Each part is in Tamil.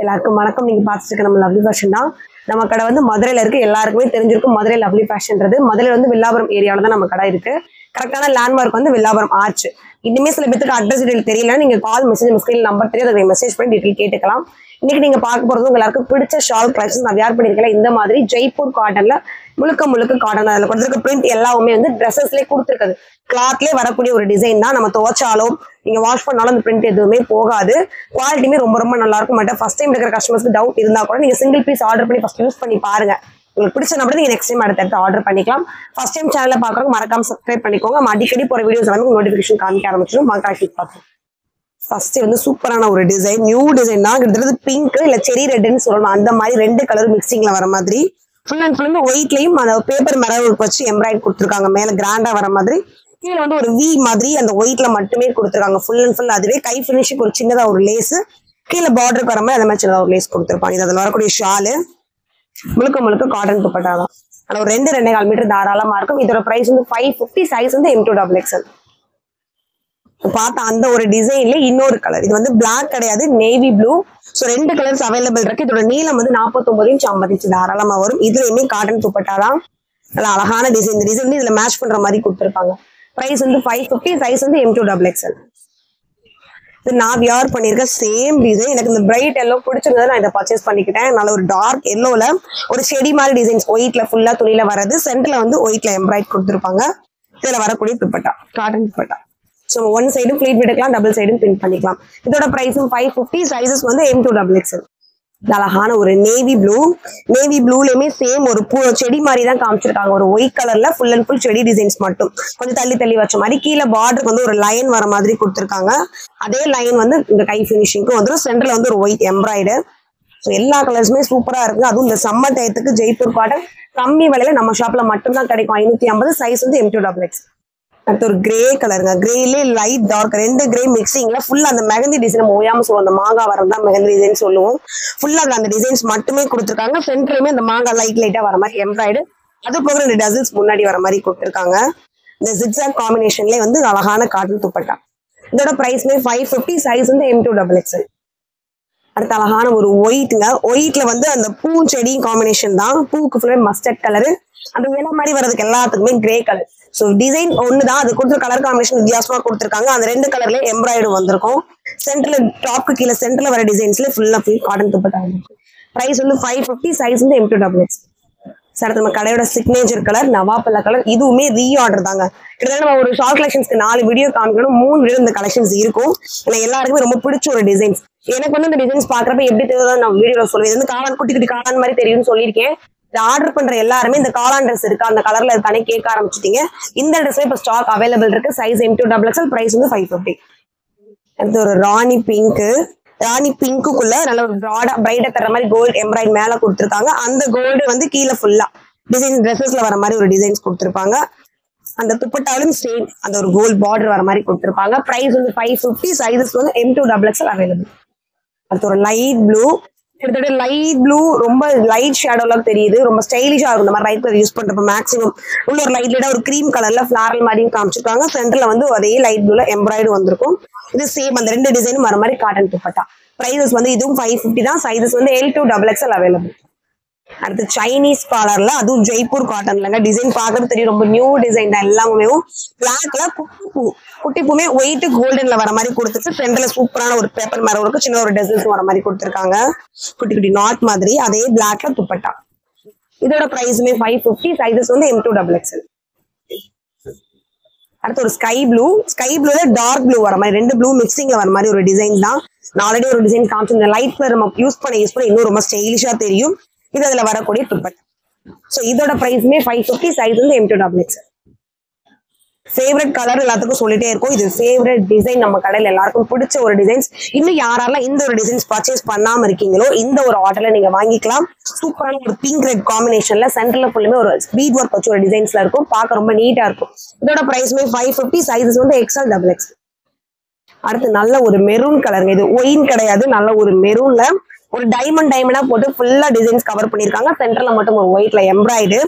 எல்லாருக்கும் வணக்கம். நீங்க பார்த்துட்டு நம்ம லவ்லி ஃபேஷன் தான். நம்ம கடை வந்து மதுரையில இருக்கு. எல்லாருக்குமே தெரிஞ்சிருக்கும் மதுரை லவ்லி ஃபேஷன்றது. மதுரையில வந்து வில்லாபுரம் ஏரியாவில தான் நம்ம கடை இருக்கு. கரெக்டான லேண்ட்மார்க் வந்து வில்லாபுரம் ஆர்ச். இன்னுமே சில பேருக்கு அட்ரஸ் டீடைல் தெரியல, நீங்க கால் மெசேஜ் ஸ்கிரீன் நம்பர் தெரியும், அதை மெசேஜ் பண்ணி டீடைல் கேட்டுக்கலாம். இன்னைக்கு நீங்க பார்க்க போறது எல்லாருக்கும் பிடிச்ச ஷால் கலெக்ஷன் நான் வியர் பண்ணிருக்கேன். இந்த மாதிரி ஜெய்ப்பூர் காட்டன்ல முழுக்க காட்டன், அதுல கொடுத்துருக்க பிரிண்ட் எல்லாமே வந்து ட்ரெஸ்ஸஸ்லேயே கொடுத்துருக்குது. கிளாத்லேயே வரக்கூடிய ஒரு டிசைன் தான். நம்ம துவைச்சாலும் நீங்க வாஷ் பண்ணாலும் அந்த பிரிண்ட் எதுவுமே போகாது. குவாலிட்டியுமே ரொம்ப நல்லா இருக்கும். மட்டும் ஃபர்ஸ்ட் டைம் இருக்கிற கஸ்டமர்ஸ்க்கு டவுட் இருந்தா கூட நீங்க சிங்கிள் பீஸ் ஆர்டர் பண்ணி ஃபர்ஸ்ட் யூஸ் பண்ணி பாருங்க. உங்களுக்கு பிடிச்ச நம்பர் நீங்க நெக்ஸ்ட் டைம் அடுத்து ஆர்டர் பண்ணிக்கலாம். ஃபர்ஸ்ட் டைம் சேனலை பாக்குறவங்க மறக்காம சப்ஸ்கிரைப் பண்ணிக்கோங்க. நம்ம அடிக்கடி போற வீடியோஸ் எல்லாமே நோட்டிபிகேஷன் காமிக்க ஆரம்பிச்சிடும். பார்க்கலாம். ஃபர்ஸ்ட் வந்து சூப்பரான ஒரு டிசைன், நியூ டிசைன் தான். கிட்டத்தட்ட பிங்க் இல்ல செரி ரெட்னு சொல்லணும், அந்த மாதிரி ரெண்டு கலர் மிக்சிங்ல வர மாதிரி ஃபுல் அண்ட் ஃபுல் ஒயிட்லயும் அந்த பேப்பர் மிரர் ஒர்க் வச்சு எம்ப்ராய்டரி கொடுத்துருக்காங்க. மேல கிராண்டா வர மாதிரி, கீழே வந்து ஒரு வி மாதிரி அந்த ஒயிட்ல மட்டுமே கொடுத்துருக்காங்க ஃபுல் அண்ட் ஃபுல். அதுவே கை ஃபினிஷுக்கு ஒரு சின்னதா ஒரு லேஸ், கீழே பார்டருக்கு வர மாதிரி அந்த மாதிரி சின்னதா ஒரு லேஸ் கொடுத்துருப்பாங்க. இது அதில் வரக்கூடிய ஷாலு முழுக்க காட்டன் துப்பட்டா தான். அதில் ஒரு 2.25 மீட்டர் தாராளமா இருக்கும். இதோட பிரைஸ் வந்து 550. சைஸ் வந்து M2XXL. பார்த்தா அந்த ஒரு டிசைன்ல இன்னொரு கலர், இது வந்து பிளாக் கிடையாது, navy blue. So 2 colours available இருக்கு. இதோட நீளம் வந்து 49 இன்ச் 50 இன்ச் தாராளமா வரும். இதுலயுமே காட்டன் துப்பட்டா தான். நல்லா அழகான டிசைன். இந்த டிசைன் இதுல மேட்ச் பண்ற மாதிரி கொடுத்துருப்பாங்க. பிரைஸ் வந்து 550. சைஸ் வந்து M2XXL. இது நான் வியர் பண்ணிருக்க சேம் டிசைன். எனக்கு இந்த பிரைட் எல்லோ பிடிச்சிருந்தது, நான் இதை பர்ச்சேஸ் பண்ணிக்கிட்டேன். நல்ல ஒரு டார்க் எல்லோல ஒரு செடி மாதிரி டிசைன்ஸ் ஒயிட்ல ஃபுல்லா துணியில வர்றது. சென்டர்ல வந்து ஒயிட்ல எம்ப்ராய்ட் கொடுத்துருப்பாங்க. இதுல வரக்கூடிய dupatta cotton dupatta. So one சைடும் ஃபிளீட் விட்டுக்கலாம், டபுள் சைடும் பிரிண்ட் பண்ணிக்கலாம். இதோட பிரைஸும் 550. சைஸஸ் வந்து M2XXL. அழகான ஒரு நேவி ப்ளூ. நேவி ப்ளூலயுமே சேம் ஒரு பூ செடி மாதிரி தான் காமிச்சிருக்காங்க. ஒரு ஒயிட் கலர்ல ஃபுல் அண்ட் ஃபுல் செடி டிசைன்ஸ் மட்டும் கொஞ்சம் தள்ளி வச்ச மாதிரி. கீழே பார்டருக்கு வந்து ஒரு லைன் வர மாதிரி கொடுத்துருக்காங்க. அதே லைன் வந்து இந்த கை ஃபினிஷிங்க்கும் வந்துடும். சென்டர்ல வந்து ஒரு ஒயிட் எம்ப்ராய்டு. ஸோ எல்லா கலர்ஸுமே சூப்பரா இருக்கு. அதுவும் இந்த சம்மர் டயத்துக்கு ஜெய்ப்பூர் காட்டன் கம்மி விலையில நம்ம ஷாப்ல மட்டும்தான் கிடைக்கும். 550. சைஸ் வந்து M2XXL. அடுத்து ஒரு கிரே கலருங்க. கிரேலே லைட் டார்க், 2 கிரே மிக்சிங்ல ஃபுல்லா அந்த மெகந்தி டிசைன் ஓயாம சொல்லுவோம். அந்த மாங்காய் வரம் தான் மெகந்தி டிசைன் சொல்லுவோம். ஃபுல்லா அந்த டிசைன்ஸ் மட்டுமே கொடுத்துருக்காங்க. சென்டருமே அந்த மாங்காய் லைட்டா வர மாதிரி எம்ப்ராய்டு. அது போக 2 டசல்ஸ் முன்னாடி வர மாதிரி கொடுத்துருக்காங்க. இந்த ஜிக்ஸாக் காம்பினேஷன்லேயே வந்து அழகான காட்டன் துப்பட்டா. இதோட பிரைஸ்மே 550. சைஸ் வந்து M2XXL. அடுத்த அழகான ஒரு ஒயிட்ங்க. ஒயிட்ல வந்து அந்த பூ செடி காம்பினேஷன் தான். பூக்கு ஃபுல்லாக மஸ்டர்ட் கலரு. அந்த வேலை மாதிரி வர்றதுக்கு எல்லாத்துக்குமே கிரே கலர். ஸோ டிசைன் ஒண்ணுதான், அது கொடுத்த கலர் காம்பினேஷன் வித்தியாசமா கொடுத்துருக்காங்க. அந்த 2 கலர்ல எம்ப்ராய்டு வந்திருக்கும். சென்டர்ல டாப்க்கு கீழே சென்டர்ல வர டிசைன்ஸ்ல ஃபுல் காட்டன் துப்பட்டா. பிரைஸ் வந்து 550. சைஸ் வந்து M2XXL. சார் நம்ம கடையோட சிக்னேச்சர் கலர் நவாப்பல்ல கலர். இதுவுமே ரீஆர்டர் தாங்க. கிட்டத்தட்ட நம்ம ஒரு ஷார்ட் கலெக்ஷன்ஸ்க்கு 4 வீடியோ காமிக்கணும், 3 வீடியோ இந்த கலெக்ஷன்ஸ் இருக்கும். ஏன்னா எல்லாருக்குமே ரொம்ப பிடிச்ச ஒரு டிசைன்ஸ். எனக்கு வந்து இந்த டிசைன்ஸ் பாக்குறப்ப எப்படி தெரியுதோ நான் வீடியோல சொல்லுவேன். வந்து காளான் குட்டி காளான் மாதிரி தெரியும்னு சொல்லியிருக்கேன். இந்த ஆர்டர் பண்ற எல்லாருமே இந்த காளான் ட்ரெஸ் இருக்கு அந்த கலர்ல தானே கேட்க ஆரம்பிச்சிட்டீங்க. இந்த ட்ரெஸ்ல இப்ப ஸ்டாக் அவைலபிள் இருக்கு. Size M2XXL. பிரைஸ் வந்து 550. அடுத்து ஒரு ராணி பிங்க். ராணி பிங்க்குள்ள நல்ல ஒரு ப்ராடா பிரைட்டா தர மாதிரி கோல்டு எம்ப்ராய்டு மேல கொடுத்துருக்காங்க. அந்த கோல்டு வந்து கீழே ஃபுல்லா டிசைன் ட்ரெஸ்ஸஸ்ல வர மாதிரி ஒரு டிசைன்ஸ் கொடுத்துருப்பாங்க. அந்த துப்பட்டாலும் சேம் அந்த ஒரு கோல்டு பார்டர் வர மாதிரி கொடுத்துருப்பாங்க. பிரைஸ் வந்து 550. சைஸஸ் வந்து M2XXL அவைலபிள். அடுத்து ஒரு லைட் ப்ளூ. கிட்டத்தட்ட லைட் ப்ளூ ரொம்ப லைட் ஷேடோல தெரியுது. ரொம்ப ஸ்டைலிஷா இருக்கும் இந்த மாதிரி லைட் கலர் யூஸ் பண்றப்ப. மேக்ஸிமம் உள்ள ஒரு லைட் ஒரு கிரீம் கலர்ல ஃபிளாரல் மாதிரியும் காமிச்சிருக்காங்க. சென்டர்ல வந்து அதே லைட் ப்ளூல எம்ப்ராய்டு வந்திருக்கும். இது சேம் அந்த 2 டிசைனும் வர மாதிரி காட்டன் துப்பட்டா. பிரைசஸ் வந்து இதுவும் 550 தான். சைஸஸ் வந்து L2XXL அவைலபிள். அடுத்து சைனீஸ் காலர்ல, அதுவும் ஜெய்ப்பூர் காட்டன்லங்க. டிசைன் பார்க்கறது தெரியும், ரொம்ப நியூ டிசைன் தான். எல்லாமே பிளாக்ல குட்டி பூமே ஒயிட் கோல்டன்ல வர மாதிரி கொடுத்துட்டு சென்டர்ல சூப்பரான ஒரு பேப்பர் மேல இருக்கு. சின்ன ஒரு டெசல்ஸ் வர மாதிரி கொடுத்துருக்காங்க. குட்டி நாட் மாதிரி. அதே பிளாக்ல துப்பட்டா. இதோட பிரைஸுமே 550. சைஸஸ் வந்து M2XXL. அடுத்து ஒரு ஸ்கை ப்ளூ. ஸ்கை ப்ளூல டார்க் ப்ளூ வர மாதிரி 2 ப்ளூ மிக்சிங்ல வர மாதிரி ஒரு டிசைன் தான். நான் ஆல்ரெடி ஒரு டிசைன் காமிச்சிருந்தேன். லைட் கலர் நம்ம யூஸ் பண்ண இன்னும் ரொம்ப ஸ்டைலிஷா தெரியும். இது அதுல வரக்கூடிய துப்பட்டா. ஸோ இதோட பிரைஸ்மே 550. சைஸ் வந்து M2XXL. ஃபேவரட் கலர் எல்லாத்துக்கும் சொல்லிட்டே இருக்கும். இது ஃபேவரட் டிசைன் நம்ம கடையில் எல்லாருக்கும் பிடிச்ச ஒரு டிசைன்ஸ். இன்னும் யாரெல்லாம் இந்த ஒரு டிசைன்ஸ் பர்ச்சேஸ் பண்ணாம இருக்கீங்களோ இந்த ஒரு ஆர்டர்ல நீங்க வாங்கிக்கலாம். சூப்பரான ஒரு பிங்க் ரெட் காம்பினேஷன்ல சென்டர்ல ஃபுல்லுமே ஒரு பீட் ஒர்க் வச்சு ஒரு டிசைன்ஸ்ல இருக்கும். பார்க்க ரொம்ப நீட்டா இருக்கும். இதோட பிரைஸ்மே 550. சைஸஸ் வந்து XL. அடுத்து நல்ல ஒரு மெரூன் கலருங்க. இது ஒயின் கிடையாது, நல்ல ஒரு மெரூன்ல ஒரு டைமண்டா போட்டு ஃபுல்லா டிசைன்ஸ் கவர் பண்ணிருக்காங்க. சென்டர்ல மட்டும் ஒரு ஒயிட்ல எம்ப்ராய்டு.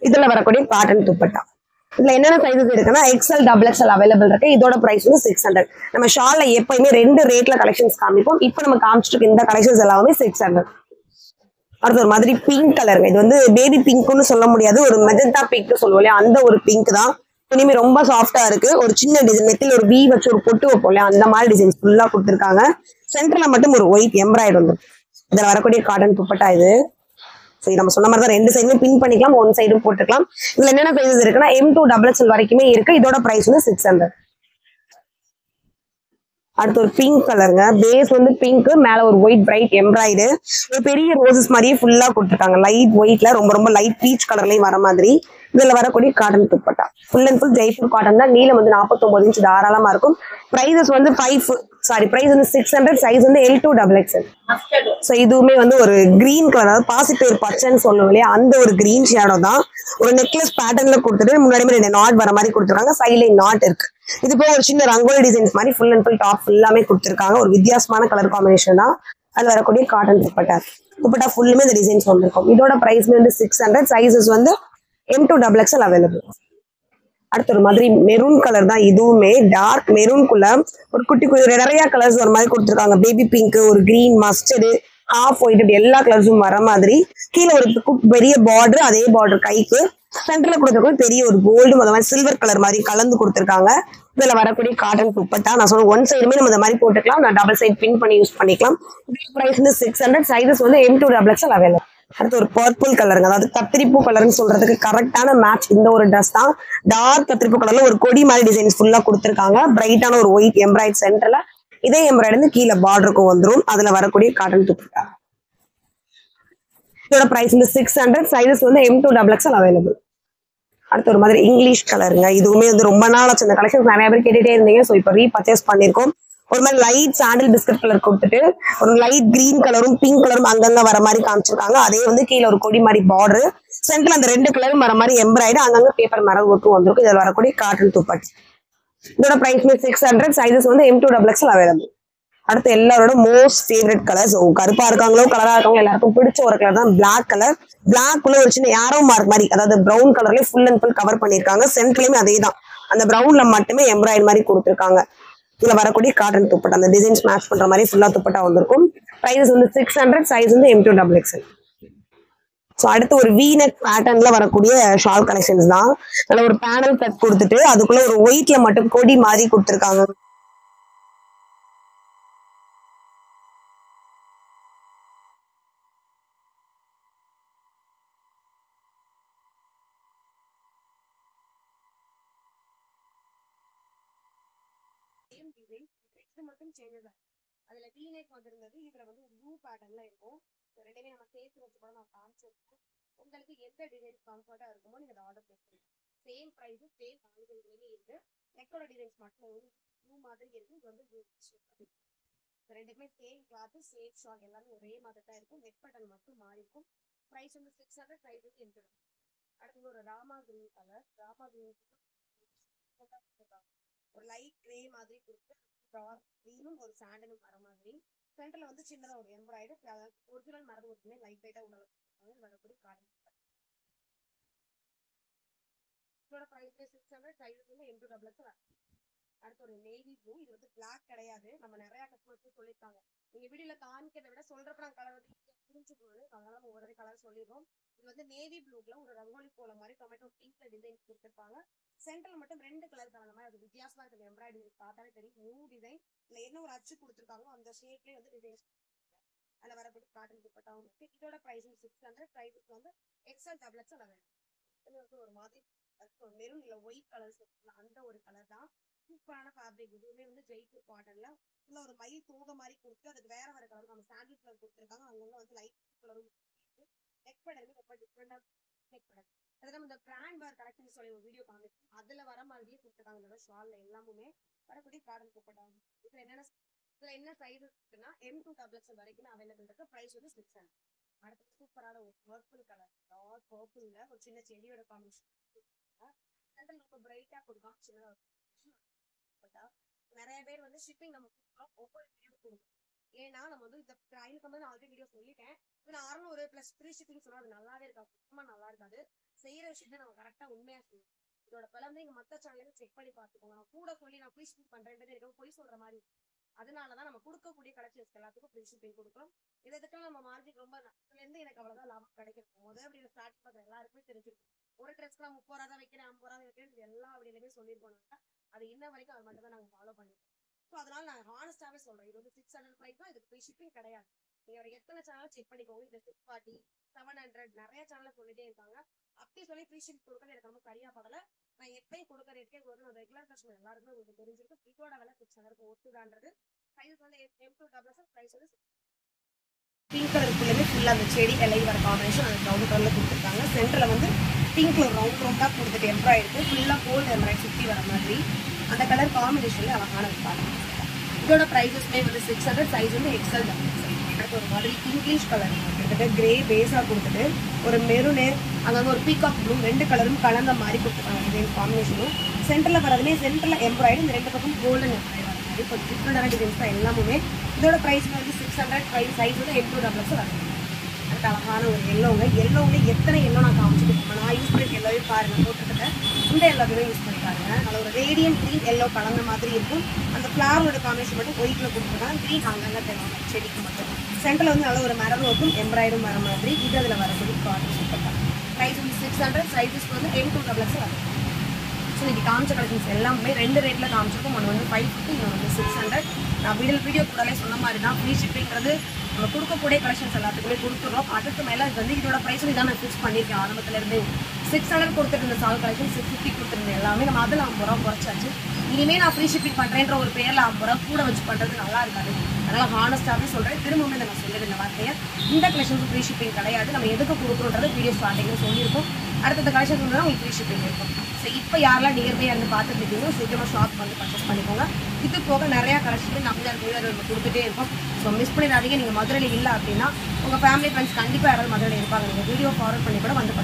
இதுல வரக்கூடிய காட்டன் துப்பட்டா. இதுல என்னென்ன சைஸஸ் இருக்குன்னா எக்ஸ்எல் டபுள் எக்ஸ்எல் அவைலபிள் இருக்கு. இதோட பிரைஸ் வந்து 600. நம்ம ஷால்ல எப்பயுமே 2 ரேட்ல கலெக்ஷன்ஸ் காமிப்போம். இப்போ நம்ம காமிச்சிட்டு இந்த கலெக்ஷன்ஸ் எல்லாமே 600. அடுத்து ஒரு மாதிரி பிங்க் கலருங்க. இது வந்து பேபி பிங்க்னு சொல்ல முடியாது, ஒரு மெஜந்தா பிங்க் சொல்லுவோம் இல்லையா, அந்த ஒரு பிங்க் தான். துணிமே ரொம்ப சாஃப்டா இருக்கு. ஒரு சின்ன டிசைன் நெத்தில ஒரு வி வச்சு ஒரு பொட்டு வைப்போம் இல்லையா, அந்த மாதிரி டிசைன்ஸ் ஃபுல்லா கொடுத்துருக்காங்க. சென்டர்ல மட்டும் ஒரு ஒயிட் எம்ப்ராய்டு வந்து இதுல வரக்கூடிய காட்டன் துப்பட்டா இது. சரி, நம்ம சொன்ன மாதிரி தான் 2 சைடுமே பின் பண்ணிக்கலாம், 1 சைடும் போட்டுக்கலாம். இதுல என்னென்ன சைஸஸ் இருக்குன்னா M2 டபுள் எக்ஸ்எல் வரைக்குமே இருக்கு. இதோட பிரைஸ் வந்து 600. அடுத்து ஒரு பிங்க் கலருங்க. பேஸ் வந்து பிங்க், மேல ஒரு ஒயிட் பிரைட் எம்ப்ராய்டு, ஒரு பெரிய ரோசஸ் மாதிரியே ஃபுல்லா கொடுத்துருக்காங்க. லைட் ஒயிட்ல ரொம்ப ரொம்ப லைட் பீச் கலர்லயும் வர மாதிரி இதுல வரக்கூடிய cotton dupatta. Full and full Jaipur cotton தான். நீளம் வந்து 49 இன்ச் தாராளமா இருக்கும். பிரைசஸ் வந்து பிரைஸ் வந்து 600. சைஸ் வந்து L2 டபுள் எக்ஸ்எல். ஸோ இதுவுமே வந்து ஒரு கிரீன் கலர், அதாவது பாசிப்பயிர் பச்சைன்னு சொல்லுவோம் இல்லையா, அந்த ஒரு கிரீன் ஷேடோ தான். ஒரு நெக்லஸ் பேட்டர்ன்ல கொடுத்துட்டு முன்னாடி 2 நாட் வர மாதிரி கொடுத்துருக்காங்க. சைட்ல நாட் இருக்கு. இது போக ஒரு சின்ன ரங்கோலி டிசைன்ஸ் மாதிரி ஃபுல் அண்ட் ஃபுல் டாப் ஃபுல்லாமே கொடுத்துருக்காங்க. ஒரு வித்தியாசமான கலர் காம்பினேஷன் தான். அது வரக்கூடிய காட்டன் துப்பட்டா ஃபுல்லுமே இந்த டிசைன்ஸ் வந்திருக்கும். இதோட பிரைஸ் வந்து 600. சைஸஸ் வந்து M2 டபுள் எக்ஸ்எல் அவைலபிள். அடுத்து ஒரு மாதிரி மெரூன் கலர் தான். இதுவுமே டார்க் மெரூன்குள்ள ஒரு குட்டி நிறைய கலர்ஸ் ஒரு மாதிரி கொடுத்துருக்காங்க. பேபி பிங்க், ஒரு கிரீன், மஸ்டர்டு, ஹாஃப் ஒயிட், இப்படி எல்லா கலர்ஸும் வர மாதிரி. கீழே ஒரு பெரிய பார்டர், அதே பார்டர் கைக்கு சென்டர்ல கொடுத்துருக்கோம். பெரிய ஒரு கோல்டு மாதிரி சில்வர் கலர் மாதிரி கலந்து கொடுத்துருக்காங்க. இதுல வரக்கூடிய காட்டன் துப்பட்டா. நான் சொன்ன 1 சைடுமே நம்ம இந்த மாதிரி போட்டுக்கலாம், நான் டபுள் சைட் பின் பண்ணி யூஸ் பண்ணிக்கலாம். பிரைஸ் வந்து 600. சைஸஸ் வந்து M2 டபுள் எக்ஸ்எல் அவைலபிள். அடுத்து ஒரு பர்பிள் கலருங்க, அதாவது கத்திரிப்பூ கலர்னு சொல்றதுக்கு கரெக்டான மேட்ச் இந்த ஒரு ட்ரெஸ் தான். டார்க் கத்திரிப்பூ கலர்ல ஒரு கொடி மாதிரி டிசைன்ஸ் ஃபுல்லா கொடுத்துருக்காங்க. பிரைட்டான ஒரு ஒயிட் எம்ப்ராய்ட் சென்டர்ல, இதே எம்ப்ராய்டு வந்து கீழே பார்டருக்கும் வந்துடும். அதுல வரக்கூடிய காட்டன் துப்பட்டா. இதோட பிரைஸ் வந்து 600. சைஸஸ் வந்து M2 டபுள் எக்ஸ்எல் அவைலபிள். அடுத்து ஒரு மாதிரி இங்கிலீஷ் கலருங்க. இதுவுமே வந்து ரொம்ப நாள் ஆச்சு, இந்த கலெக்ஷன் நிறைய பேர் கேட்டுட்டே இருந்தீங்க. ஸோ இப்போ ரீபர்ச்சேஸ் பண்ணிருக்கோம். ஒரு மாதிரி லைட் சாண்டில் பிஸ்கட் கலர் கொடுத்துட்டு ஒரு லைட் கிரீன் கலரும் பிங்க் கலரும் அங்கங்க வர மாதிரி காமிச்சிருக்காங்க. அதே வந்து கீழே ஒரு கொடி மாதிரி பார்டர், சென்டர்ல அந்த 2 கலரும் வர மாதிரி எம்ப்ராய்டு, அங்கங்க பேப்பர் மரம் ஒர்க்கும் வந்திருக்கும். இதில் வரக்கூடிய காட்டன் துப்பட்டா. இதோட பிரைஸ் 600. சைஸஸ் வந்து M2 டபுள் எக்ஸ்எல் அவைலபிள். அடுத்து எல்லாரோட மோஸ்ட் ஃபேவரட் கலர்ஸ், கருப்பா இருக்காங்களோ கலரா இருக்காங்களோ எல்லாருக்கும் பிடிச்ச ஒரு கலர் தான் பிளாக் கலர். பிளாக் உள்ள ஒரு சின்ன ஏரோ மார்க் மாதிரி, அதாவது பிரவுன் கலர்லயே ஃபுல் அண்ட் ஃபுல் கவர் பண்ணிருக்காங்க. சென்டர்லயுமே அதே தான், அந்த பிரவுன்ல மட்டுமே எம்ப்ராய்டு மாதிரி கொடுத்துருக்காங்க. இதுல வரக்கூடிய காட்டன் துப்பட்டா, அந்த டிசைன்ஸ் மேட்ச் பண்ற மாதிரி ஃபுல்லா துப்பட்டா வந்திருக்கும். பிரைஸ் வந்து 600. சைஸ் வந்து M2 டபுள் எக்ஸ்எல். ஸோ அடுத்து ஒரு வீனக் பேட்டர்ன்ல வரக்கூடிய ஷால் கலெக்ஷன்ஸ் தான். நல்ல ஒரு பேனல் கட் கொடுத்துட்டு அதுக்குள்ள ஒரு ஒயிட்ல மட்டும் கொடி மாதிரி கொடுத்துருக்காங்க. மட்டும் சேஞ்சஸ் ஆகும். அதுல வீனேக் வந்திருந்தது, இதுல வந்து ப்ளூ பேட்டர்ன்ல இருக்கும். ரெண்டுமே நம்ம சேர்த்து வச்சு கூட நான் காமிச்சிருக்கேன். உங்களுக்கு எந்த டிசைன் கம்ஃபர்ட்டா இருக்குமோ நீங்க ஆர்டர் பண்ணுங்க. சேம் பிரைஸ் சேம் ஆங்கிலேயே இருக்கு. நெக்கோட டிசைன்ஸ் மட்டும் ப்ளூ மாதிரி இருக்கு. இது வந்து ரெண்டுமே சேம் கிளாத் சேம் ஷால் எல்லாமே ஒரே மாதிரி தான் இருக்கும். நெக் பட்டன் மட்டும் மாறி இருக்கும். பிரைஸ் வந்து 600. பிரைஸ் வந்து இருக்குது. அடுத்து ஒரு Rama green colour. Rama green ஒரு லைட் கிரே மாதிரி கொடுத்து டார்க் கிரீனும் ஒரு சாண்டலும் வர மாதிரி சென்டர்ல வந்து சின்னதா ஒரு எம்ப்ராய்டு ஒரிஜினல் மரபு ஒருமே லைட் லைட்டா உள்ள வரக்கூடிய காட்டன். இதோட பிரைஸ் 600. சைஸ் வந்து M2 டபுள் எக்ஸ்எல். அடுத்து ஒரு நேவி ப்ளூ. இது வந்து பிளாக் கிடையாது, நம்ம நிறைய கஸ்டமர்ஸ் சொல்லியிருக்காங்க. நீங்க வீடியோல காமிக்கிறத விட சொல்றப்ப கலர் வந்து புரிஞ்சு போகுது, அதனால நம்ம ஒரே கலர் சொல்லிடுறோம். இது வந்து நேவி ப்ளூல ஒரு ரங்கோலி போல மாதிரி டொமேட்டோ பிங்க்ல டிசைன் கொடுத்துருப்பாங்க. சென்டர்ல மட்டும் 2 கலர் கலந்த மாதிரி அது வித்தியாசமா இருக்குது. எம்ப்ராய்டரி பார்த்தாலே தெரியும் நியூ டிசைன். இல்ல என்ன ஒரு அச்சு கொடுத்துருக்காங்களோ அந்த ஷேப்லயே வந்து டிசைன் அதுல வரக்கூடிய காட்டன் துப்பட்டாவும் இருக்கு. இதோட பிரைஸ் 600. பிரைஸ் வந்து எக்ஸ்எல் டபுள் எக்ஸ்எல் அவைலபிள். இது வந்து ஒரு மாதிரி மெரூன் இல்ல ஒயிட் கலர்ஸ் அந்த ஒரு கலர் தான். சூப்பரான ஃபேப்ரிக். இதுவுமே வந்து ஜெய்ப்பூர் காட்டன்ல உள்ள ஒரு மயில் தோகை மாதிரி கொடுத்து அதுக்கு வேற வேற கலர் நம்ம சாண்டில் கலர் கொடுத்துருக்காங்க. அங்கங்க வந்து லைட் கலரும் நெக் படல் ரொம்ப டிஃப்ரெண்டா நெக் படல். அதுதான் இந்த பிராண்ட் பார் கலெக்ஷன் சொல்லி ஒரு வீடியோ காமிச்சு அதுல வர மாதிரியே கொடுத்துருக்காங்க. ஷால்ல எல்லாமே வரக்கூடிய காட்டன் துப்பட்டாங்க. இதுல என்ன சைஸஸ் இருக்குன்னா M2 டபுள் எக்ஸ்எல் வரைக்கும் அவைலபிள் இருக்கு. பிரைஸ் வந்து 600. அடுத்து சூப்பரான ஒரு பர்பிள் கலர், டார்க் பர்பிள்ல ஒரு சின்ன செடியோட காம்பினேஷன் ரொம்ப பிரைட்டா கொடுக்கும். சின்னதா நிறைய பேர் வந்து ஷிப்பிங் நம்ம ஒவ்வொரு வீடியோ கொடுக்கும். ஏன்னா நம்ம வந்து இந்த ட்ரைனுக்கு வந்து நான் ஆல்ரெடி வீடியோ சொல்லிட்டேன். நான் 600 + 3 ஷிப்பிங் சொன்னா அது நல்லாவே இருக்காது, சுத்தமா நல்லா இருக்காது. செய்யற விஷயத்த நம்ம கரெக்டா உண்மையா செய்யணும். இதோட விலை வந்து நீங்க மத்த சேனல்ல செக் பண்ணி பாத்துக்கோங்க. நான் கூட சொல்லி நான் ஃப்ரீ ஷிப்பிங் பண்றேன்றது எனக்கு பொய் சொல்ற மாதிரி. அதனாலதான் நம்ம கொடுக்கக்கூடிய கலெக்ஷன்ஸ் எல்லாத்துக்கும் ஃப்ரீ ஷிப்பிங் கொடுக்குறோம். இதுக்கு நம்ம மார்ஜின் ரொம்ப இதுல இருந்து எனக்கு அவ்வளவுதான் லாபம் கிடைக்கும். முதல்ல அப்படி ஸ்டார்ட் பண்ற எல்லாருக்குமே தெரிஞ்சிருக்கும். ஒரு ட்ரெஸ்க்கு 30 ரூபா தான் வைக்கிறேன், 50 ரூபா வைக்கிறேன், எல்லா அப்படியிலுமே சொல்லிருக்கோம். அது இன்ன வரைக்கும் அது மட்டும் தான் நாங்க ஃபாலோ பண்ணிருக்கோம். ஸோ அதனால நான் ஹானஸ்டாவே சொல்றேன், இது வந்து 600 பிரைஸ் தான், இதுக்கு ஃப்ரீ ஷிப்பிங் கிடையாது. நீங்க ஒரு எத்தனை சேனல் செக் பண்ணிக்கோங்க. இது 640, 700 நிறைய சேனல் சொல்லிட்டே இருக்காங்க. அப்படி சொல்லி ஃப்ரீ ஷிப்பிங் கொடுக்கறது எனக்கு ரொம்ப சரியா படல. நான் எப்பயும் கொடுக்குற ரேட்கே ஒரு ரெகுலர் கஸ்டமர் எல்லாருக்குமே உங்களுக்கு தெரிஞ்சிருக்கும். இதோட விலை 600 ஒத்துதான்றது. சைஸ் வந்து M2XX, பிரைஸ் வந்து பிங்க் கலருக்குள்ளே ஃபுல்லாக அந்த செடி இலை வர காம்பினேஷன் அந்த ப்ரௌன் கலரில் கொடுத்துருக்காங்க. சென்டரில் வந்து பிங்க்ல ரவுண்ட் ரவுண்டாக கொடுத்துட்டு எம்ப்ராய்டு ஃபுல்லாக கோல்டு எம்ப்ராய்டு சுற்றி வர மாதிரி அந்த கலர் காம்பினேஷனில் அழகான இருப்பாங்க. இதோட ப்ரைஸஸ்மே வந்து 600, சைஸ் வந்து XL தான். எனக்கு ஒரு மாதிரி இங்கிலீஷ் கலர் கிட்டத்தட்ட கிரே பேஸாக கொடுத்துட்டு ஒரு மெருனு அங்கே ஒரு பீகாக் ப்ளூ 2 கலரும் கலந்த மாதிரி கொடுத்துருக்காங்க. டிசைன் காம்பினேஷனும் சென்டரில் வரதுமே சென்டரில் எம்ப்ராய்டு, இந்த 2 பக்கம் கோல்டன் எம்ப்ராய்டு வர மாதிரி கொஞ்சம் டிஃப்ரெண்டான டிசைன்ஸ் தான் எல்லாமே. இதோட ப்ரைஸ் வந்து 600, சைஸ் வந்து M2XX வரும். அதுக்கு அழகான ஒரு எல்லோங்க. எல்லோவில் எத்தனை எல்லோ நான் காமிச்சிட்டு நான் யூஸ் பண்ணிட்டு எல்லோவே பாருங்கள் போட்டுருக்கேன். இந்த எல்லோவே யூஸ் பண்ணிப்பாருங்க. அதில் ஒரு ரேடியன்ட் க்ரீன் எல்லோ கலந்த மாதிரி இருக்கும். அந்த ஃப்ளாரோட காம்பினேஷன் மட்டும் ஒயிட்டில் கொடுத்துருக்காங்க. க்ரீன் அங்கங்கே தெரியும் செடிக்கு மட்டும். சென்டரில் வந்து நல்ல ஒரு மரமும் இருக்கும், எம்ப்ராய்டும் வர மாதிரி. இது அதில் வரக்கூடிய ப்ராடக்ட் சூப்பர். ப்ரைஸ் வந்து 600, சைஸஸ் வந்து M2XX வரும். ஸோ இன்றைக்கி காமிச்ச கலெக்ஷன்ஸ் எல்லாமே 2 ரேட்டில் காமிச்சிருக்கோம். ஒன்று வந்து 550, இன்னொன்று வந்து 600. நான் வீடியோ கூடாலே சொன்ன மாதிரி தான் ஃப்ரீ ஷிப்பிங்கிறது நம்ம கொடுக்கக்கூடிய கலெக்ஷன்ஸ் எல்லாத்துக்குமே கொடுத்துருவோம். அதுக்கு மேலே வந்து இதோட ப்ரைஸ் இதான் நான் ஃபிக்ஸ் பண்ணியிருக்கேன் ஆரம்பத்துலேருந்து. 600 கொடுத்துருந்த சால் கலெக்ஷன் 650 கொடுத்துருந்தேன் எல்லாமே. நம்ம அதில் 50 ரூபா குறைச்சாச்சு. இனிமேல் நான் ஃப்ரீ ஷிப்பிங் பண்ணுறேன்ற ஒரு பேரில் 50 ரூபா கூட வச்சு பண்ணுறது நல்லா இருக்காது. அதனால் ஹானஸ்டாகவே சொல்கிறேன், திரும்பவுமே இதை நான் சொல்லுவேன் இந்த வார்த்தையை. இந்த கலெக்ஷனுக்கு ஃப்ரீ ஷிப்பிங் கிடையாது. நம்ம எதுக்கு கொடுக்குறோன்றது வீடியோ ஸ்டார்டிங்கில் சொல்லியிருக்கோம். அடுத்த கலெக்ஷன் வந்து உங்களுக்கு ஃப்ரீ ஷிப்பிங் இருக்கும். ஸோ இப்போ யாரெல்லாம் நியர்பையாக இருந்து பார்த்துட்டு இருக்கீங்களோ சீக்கிரமாக ஷாப் வந்து பர்ச்சேஸ் பண்ணிக்கோங்க. இது போக நிறையா கலெக்ஷன் நம்ம கொடுத்துட்டே இருக்கும். ஸோ மிஸ் பண்ணிடாதீங்க. நீங்கள் மதுரையில் இல்லை அப்படின்னா உங்கள் ஃபேமிலி ஃப்ரெண்ட்ஸ் கண்டிப்பாக யாராவது மதுரையில் இருப்பாங்க. நீங்கள் வீடியோ ஃபார்வர்ட் பண்ணி கூட வந்து